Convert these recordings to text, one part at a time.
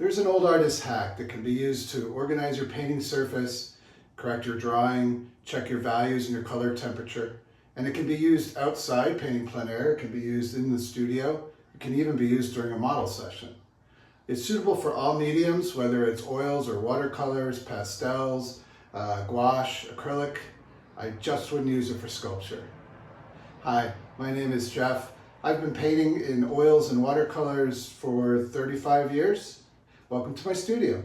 There's an old artist hack that can be used to organize your painting surface, correct your drawing, check your values and your color temperature. And it can be used outside, painting plein air. It can be used in the studio. It can even be used during a model session. It's suitable for all mediums, whether it's oils or watercolors, pastels, gouache, acrylic. I just wouldn't use it for sculpture. Hi, my name is Jeff. I've been painting in oils and watercolors for 35 years. Welcome to my studio.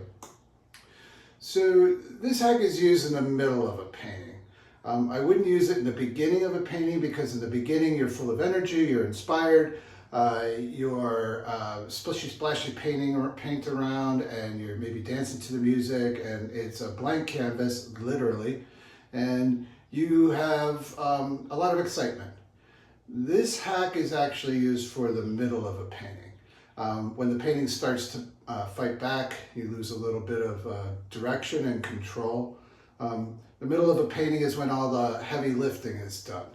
So this hack is used in the middle of a painting. I wouldn't use it in the beginning of a painting because in the beginning you're full of energy, you're inspired, you're splashy paint around, and you're maybe dancing to the music, and it's a blank canvas, literally, and you have a lot of excitement. This hack is actually used for the middle of a painting. When the painting starts to fight back, you lose a little bit of direction and control. The middle of a painting is when all the heavy lifting is done.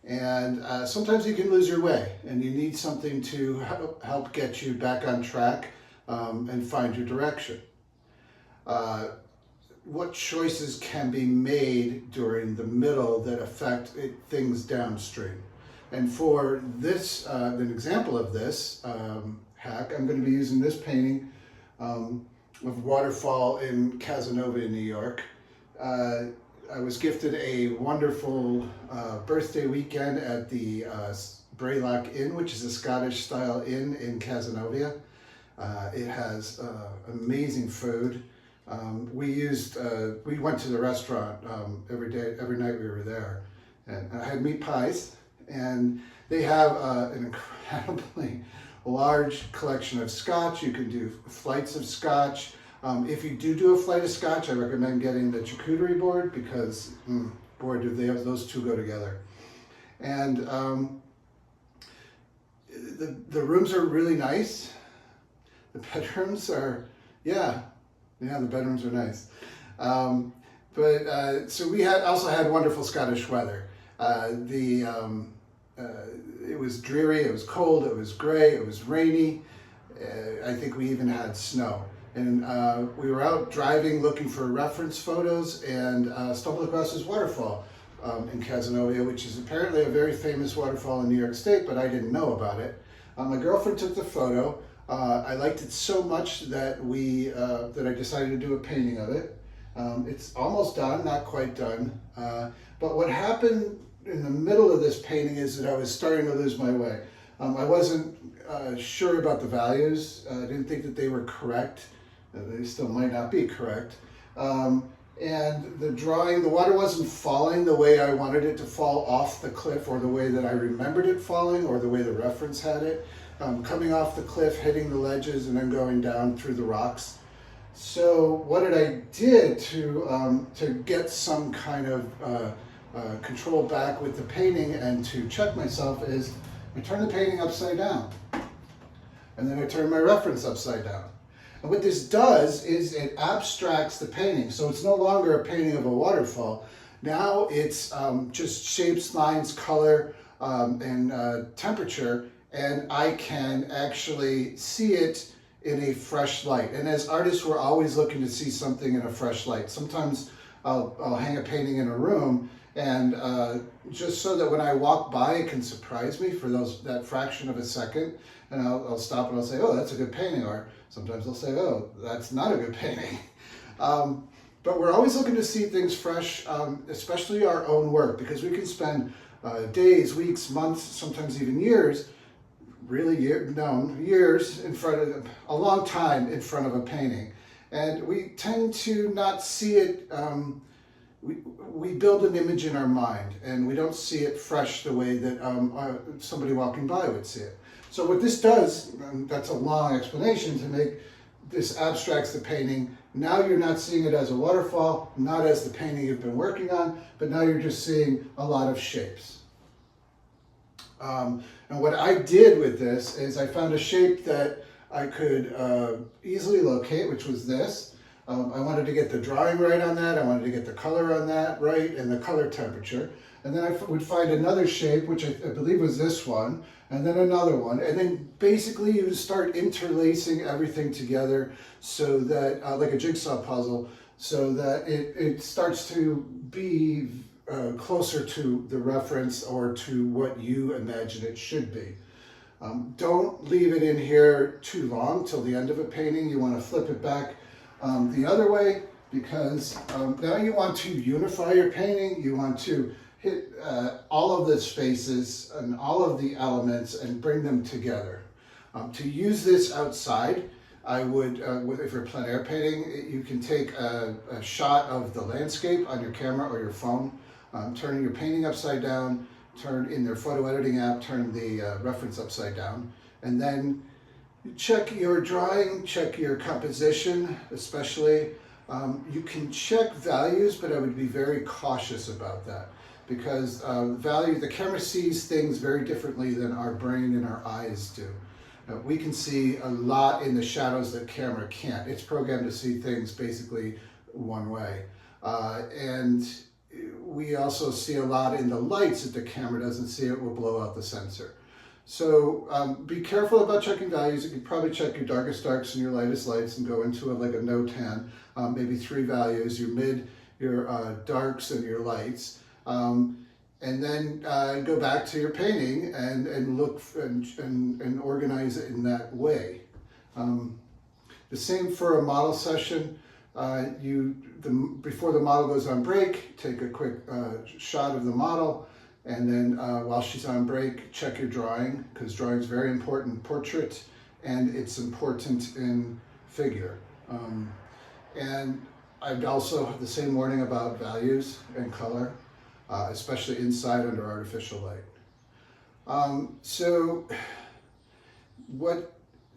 And sometimes you can lose your way and you need something to help get you back on track and find your direction. What choices can be made during the middle that affect things downstream? And for this, an example of this hack, I'm going to be using this painting of waterfall in Casanova in New York. I was gifted a wonderful birthday weekend at the Braylock Inn, which is a Scottish-style inn in Casanova. It has amazing food. We went to the restaurant every night we were there, and I had meat pies. And they have an incredibly large collection of scotch. You can do flights of scotch. If you do a flight of scotch, I recommend getting the charcuterie board because, boy, do they have those two go together. And the rooms are really nice. The bedrooms are, the bedrooms are nice. So we also had wonderful Scottish weather. It was dreary, it was cold, it was gray, it was rainy. I think we even had snow. And we were out driving looking for reference photos and stumbled across this waterfall in Casanova, which is apparently a very famous waterfall in New York State, but I didn't know about it. My girlfriend took the photo. I liked it so much that I decided to do a painting of it. It's almost done, not quite done. But what happened in the middle of this painting is that I was starting to lose my way. I wasn't sure about the values. I didn't think that they were correct. They still might not be correct. And the water wasn't falling the way I wanted it to fall off the cliff, or the way that I remembered it falling, or the way the reference had it. Coming off the cliff, hitting the ledges, and then going down through the rocks. So what I did to get some kind of control back with the painting and to check myself is I turn the painting upside down, and then I turn my reference upside down. And what this does is it abstracts the painting, so it's no longer a painting of a waterfall. Now it's just shapes, lines, color, and temperature, and I can actually see it in a fresh light. And as artists, we're always looking to see something in a fresh light. Sometimes I'll hang a painting in a room, and just so that when I walk by, it can surprise me for that fraction of a second, and I'll stop and I'll say, oh, that's a good painting, or sometimes I'll say, oh, that's not a good painting. But we're always looking to see things fresh, especially our own work, because we can spend days, weeks, months, sometimes even years, years in front of, a long time in front of a painting. And we tend to not see it, we build an image in our mind, and we don't see it fresh the way that somebody walking by would see it. So what this does, and that's a long explanation, to make this abstracts the painting. Now you're not seeing it as a waterfall, not as the painting you've been working on, but now you're just seeing a lot of shapes. And what I did with this is I found a shape that I could easily locate, which was this. I wanted to get the drawing right on that. I wanted to get the color on that right, and the color temperature. and then I would find another shape, which I believe was this one, and then another one, and then basically you start interlacing everything together so that, like a jigsaw puzzle, so that it starts to be closer to the reference or to what you imagine it should be. Don't leave it in here too long till the end of a painting. You want to flip it back the other way, because now you want to unify your painting. You want to hit all of the spaces and all of the elements and bring them together. To use this outside, I would, if you're plein air painting, you can take a shot of the landscape on your camera or your phone, turn your painting upside down, turn in their photo editing app, turn the reference upside down, and then check your drawing, check your composition, especially. You can check values, but I would be very cautious about that, because the camera sees things very differently than our brain and our eyes do. We can see a lot in the shadows that camera can't. It's programmed to see things basically one way. And we also see a lot in the lights that the camera doesn't see. It will blow out the sensor. So be careful about checking values. You can probably check your darkest darks and your lightest lights and go into like a no tan, maybe 3 values, your mid, your darks, and your lights. And then go back to your painting and look and organize it in that way. The same for a model session. Before the model goes on break, take a quick shot of the model, and then while she's on break, check your drawing, because drawing is very important in portrait, and it's important in figure. And I'd also have the same warning about values and color, especially inside under artificial light. So what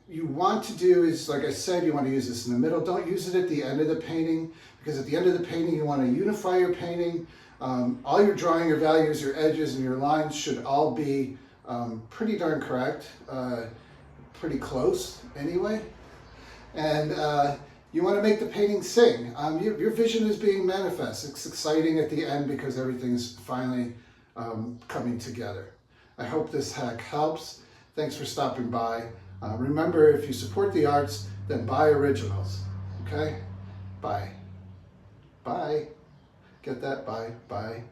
you want to do is, like I said, you want to use this in the middle. Don't use it at the end of the painting, because at the end of the painting you want to unify your painting. All your drawing, your values, your edges, and your lines should all be pretty darn correct, pretty close anyway. And you want to make the painting sing. Your vision is being manifest. It's exciting at the end because everything's finally coming together. I hope this hack helps. Thanks for stopping by. Remember, if you support the arts, then buy originals. Okay? Bye. Bye. Get that? Bye. Bye.